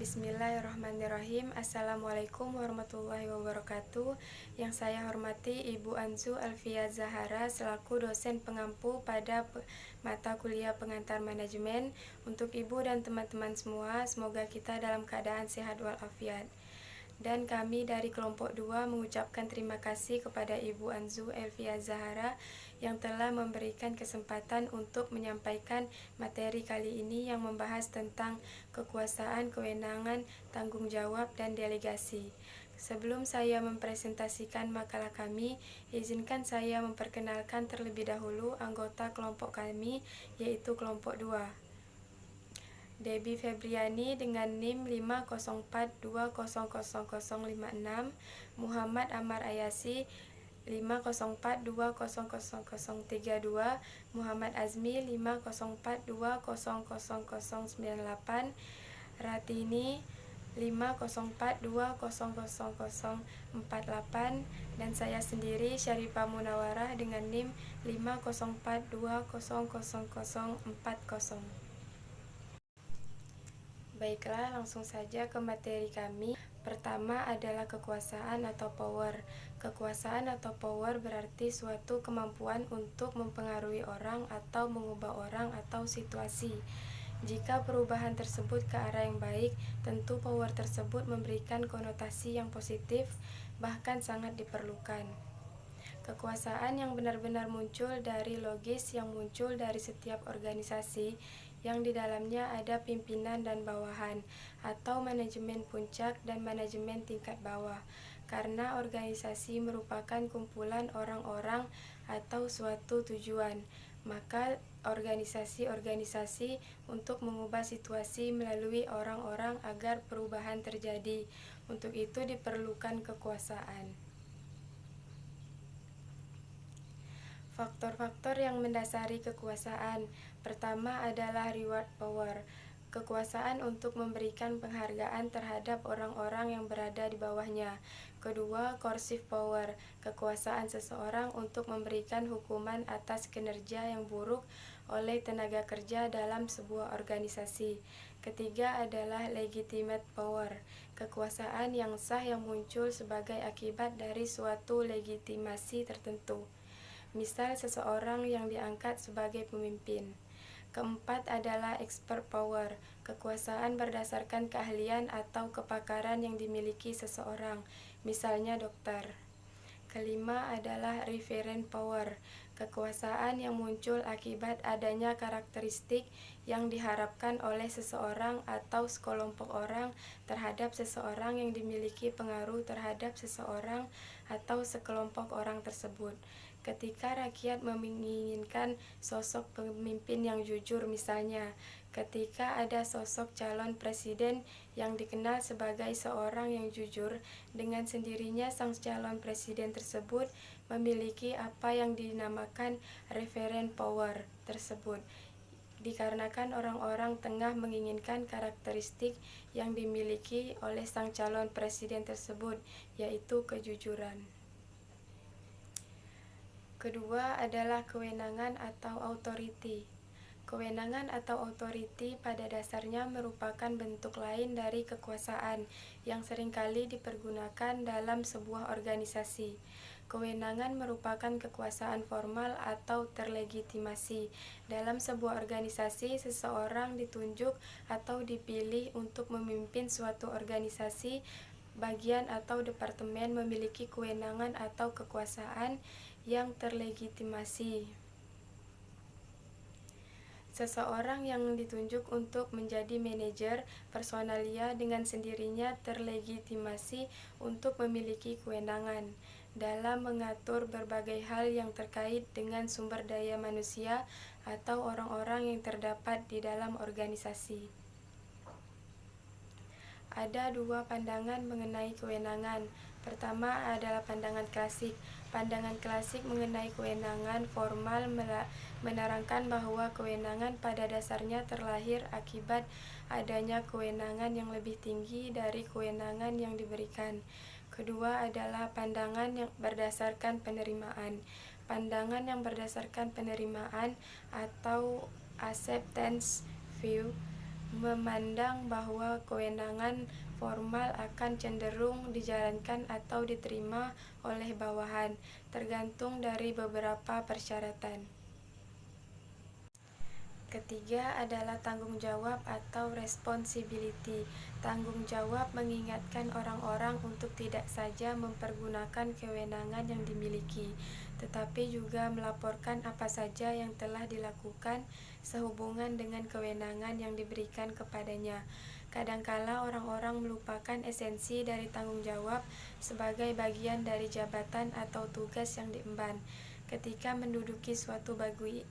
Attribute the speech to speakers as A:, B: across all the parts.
A: Bismillahirrahmanirrahim. Assalamualaikum warahmatullahi wabarakatuh. Yang saya hormati Ibu Anzu Alfia Zahara selaku dosen pengampu pada mata kuliah pengantar manajemen. Untuk Ibu dan teman-teman semua, semoga kita dalam keadaan sehat walafiat. Dan kami dari kelompok 2 mengucapkan terima kasih kepada Ibu Anzu Elvia Zahara yang telah memberikan kesempatan untuk menyampaikan materi kali ini yang membahas tentang kekuasaan, kewenangan, tanggung jawab, dan delegasi. Sebelum saya mempresentasikan makalah kami, izinkan saya memperkenalkan terlebih dahulu anggota kelompok kami, yaitu kelompok 2. Debbie Febriani dengan NIM 504200056, Muhammad Amar Ayasi 504200032, Muhammad Azmi 504200098, Ratini 504200048, dan saya sendiri Syarifah Munawarah dengan NIM 504200040. Baiklah, langsung saja ke materi kami. Pertama adalah kekuasaan atau power. Kekuasaan atau power berarti suatu kemampuan untuk mempengaruhi orang atau mengubah orang atau situasi. Jika perubahan tersebut ke arah yang baik, tentu power tersebut memberikan konotasi yang positif, bahkan sangat diperlukan. Kekuasaan yang benar-benar muncul dari logis yang muncul dari setiap organisasi yang di dalamnya ada pimpinan dan bawahan, atau manajemen puncak dan manajemen tingkat bawah. Karena organisasi merupakan kumpulan orang-orang atau suatu tujuan, maka organisasi-organisasi untuk mengubah situasi melalui orang-orang agar perubahan terjadi. Untuk itu diperlukan kekuasaan. Faktor-faktor yang mendasari kekuasaan. Pertama adalah reward power, kekuasaan untuk memberikan penghargaan terhadap orang-orang yang berada di bawahnya. Kedua, coercive power, kekuasaan seseorang untuk memberikan hukuman atas kinerja yang buruk oleh tenaga kerja dalam sebuah organisasi. Ketiga adalah legitimate power, kekuasaan yang sah yang muncul sebagai akibat dari suatu legitimasi tertentu. Misal seseorang yang diangkat sebagai pemimpin. Keempat adalah expert power, kekuasaan berdasarkan keahlian atau kepakaran yang dimiliki seseorang, misalnya dokter. Kelima adalah referent power, kekuasaan yang muncul akibat adanya karakteristik yang diharapkan oleh seseorang atau sekelompok orang terhadap seseorang yang dimiliki pengaruh terhadap seseorang atau sekelompok orang tersebut. Ketika rakyat menginginkan sosok pemimpin yang jujur, misalnya ketika ada sosok calon presiden yang dikenal sebagai seorang yang jujur, dengan sendirinya sang calon presiden tersebut memiliki apa yang dinamakan referent power tersebut, dikarenakan orang-orang tengah menginginkan karakteristik yang dimiliki oleh sang calon presiden tersebut, yaitu kejujuran. Kedua adalah kewenangan atau authority. Kewenangan atau authority pada dasarnya merupakan bentuk lain dari kekuasaan yang seringkali dipergunakan dalam sebuah organisasi. Kewenangan merupakan kekuasaan formal atau terlegitimasi. Dalam sebuah organisasi, seseorang ditunjuk atau dipilih untuk memimpin suatu organisasi, bagian atau departemen memiliki kewenangan atau kekuasaan yang terlegitimasi. Seseorang yang ditunjuk untuk menjadi manajer personalia dengan sendirinya terlegitimasi untuk memiliki kewenangan dalam mengatur berbagai hal yang terkait dengan sumber daya manusia atau orang-orang yang terdapat di dalam organisasi. Ada dua pandangan mengenai kewenangan. Pertama adalah pandangan klasik. Pandangan klasik mengenai kewenangan formal menerangkan bahwa kewenangan pada dasarnya terlahir akibat adanya kewenangan yang lebih tinggi dari kewenangan yang diberikan. Kedua adalah pandangan yang berdasarkan penerimaan. Pandangan yang berdasarkan penerimaan atau acceptance view memandang bahwa kewenangan formal akan cenderung dijalankan atau diterima oleh bawahan, tergantung dari beberapa persyaratan. Ketiga adalah tanggung jawab atau responsibility. Tanggung jawab mengingatkan orang-orang untuk tidak saja mempergunakan kewenangan yang dimiliki, tetapi juga melaporkan apa saja yang telah dilakukan sehubungan dengan kewenangan yang diberikan kepadanya. Kadangkala orang-orang melupakan esensi dari tanggung jawab sebagai bagian dari jabatan atau tugas yang diemban ketika menduduki suatu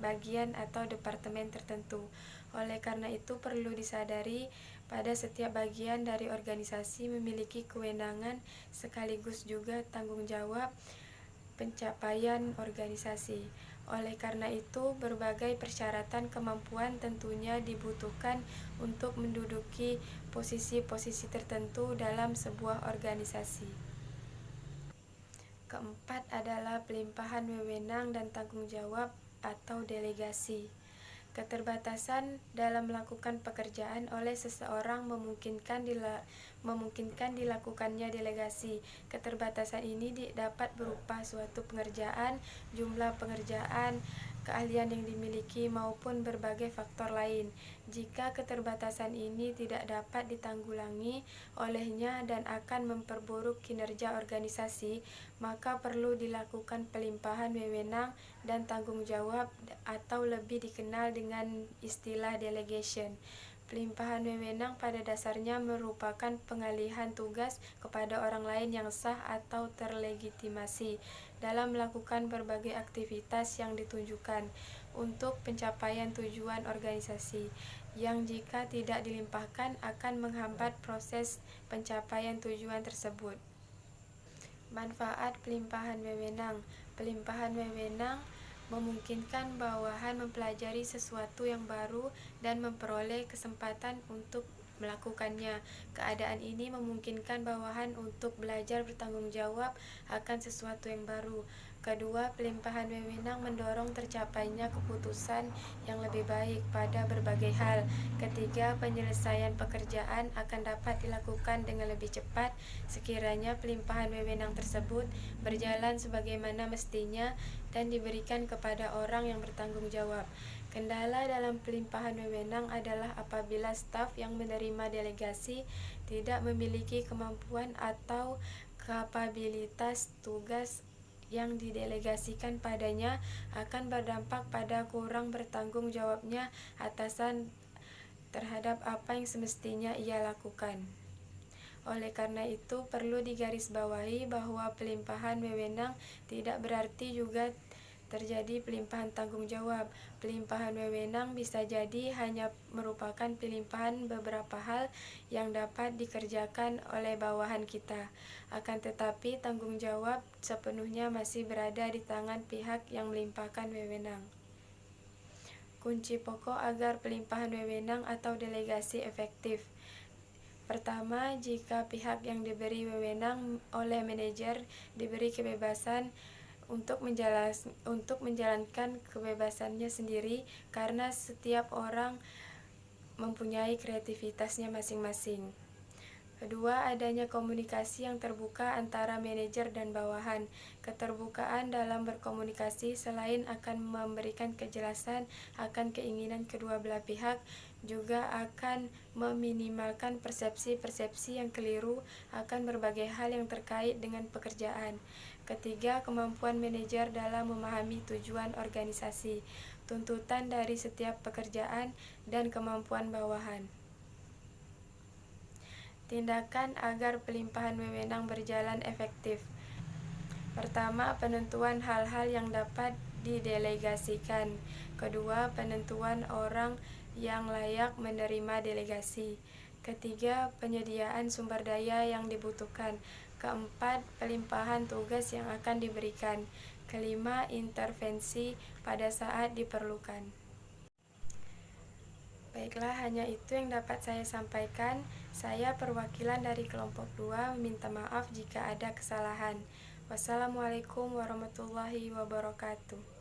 A: bagian atau departemen tertentu. Oleh karena itu, perlu disadari pada setiap bagian dari organisasi memiliki kewenangan sekaligus juga tanggung jawab pencapaian organisasi. Oleh karena itu, berbagai persyaratan kemampuan tentunya dibutuhkan untuk menduduki posisi-posisi tertentu dalam sebuah organisasi. Keempat adalah pelimpahan wewenang dan tanggung jawab atau delegasi. Keterbatasan dalam melakukan pekerjaan oleh seseorang memungkinkan dilakukannya delegasi. Keterbatasan ini dapat berupa suatu pengerjaan, jumlah pengerjaan, keahlian yang dimiliki, maupun berbagai faktor lain. Jika keterbatasan ini tidak dapat ditanggulangi olehnya dan akan memperburuk kinerja organisasi, maka perlu dilakukan pelimpahan wewenang dan tanggung jawab atau lebih dikenal dengan istilah delegation. Pelimpahan wewenang pada dasarnya merupakan pengalihan tugas kepada orang lain yang sah atau terlegitimasi dalam melakukan berbagai aktivitas yang ditunjukkan untuk pencapaian tujuan organisasi, yang jika tidak dilimpahkan akan menghambat proses pencapaian tujuan tersebut. Manfaat pelimpahan wewenang. Pelimpahan wewenang memungkinkan bawahan mempelajari sesuatu yang baru dan memperoleh kesempatan untuk melakukannya. Keadaan ini memungkinkan bawahan untuk belajar bertanggung jawab akan sesuatu yang baru. Kedua, pelimpahan wewenang mendorong tercapainya keputusan yang lebih baik pada berbagai hal. Ketiga, penyelesaian pekerjaan akan dapat dilakukan dengan lebih cepat sekiranya pelimpahan wewenang tersebut berjalan sebagaimana mestinya dan diberikan kepada orang yang bertanggung jawab. Kendala dalam pelimpahan wewenang adalah apabila staf yang menerima delegasi tidak memiliki kemampuan atau kapabilitas tugas yang didelegasikan padanya akan berdampak pada kurang bertanggung jawabnya atasan terhadap apa yang semestinya ia lakukan. Oleh karena itu, perlu digarisbawahi bahwa pelimpahan wewenang tidak berarti juga terjadi pelimpahan tanggung jawab. Pelimpahan wewenang bisa jadi hanya merupakan pelimpahan beberapa hal yang dapat dikerjakan oleh bawahan kita. Akan tetapi, tanggung jawab sepenuhnya masih berada di tangan pihak yang melimpahkan wewenang. Kunci pokok agar pelimpahan wewenang atau delegasi efektif. Pertama, jika pihak yang diberi wewenang oleh manajer diberi kebebasan untuk menjalankan kebebasannya sendiri, karena setiap orang mempunyai kreativitasnya masing-masing. Kedua, adanya komunikasi yang terbuka antara manajer dan bawahan. Keterbukaan dalam berkomunikasi selain akan memberikan kejelasan akan keinginan kedua belah pihak, juga akan meminimalkan persepsi-persepsi yang keliru akan berbagai hal yang terkait dengan pekerjaan. Ketiga, kemampuan manajer dalam memahami tujuan organisasi, tuntutan dari setiap pekerjaan, dan kemampuan bawahan. Tindakan agar pelimpahan wewenang berjalan efektif. Pertama, penentuan hal-hal yang dapat didelegasikan. Kedua, penentuan orang yang layak menerima delegasi. Ketiga, penyediaan sumber daya yang dibutuhkan. Keempat, pelimpahan tugas yang akan diberikan. Kelima, intervensi pada saat diperlukan. Baiklah, hanya itu yang dapat saya sampaikan. Saya perwakilan dari kelompok 2 meminta maaf jika ada kesalahan. Wassalamualaikum warahmatullahi wabarakatuh.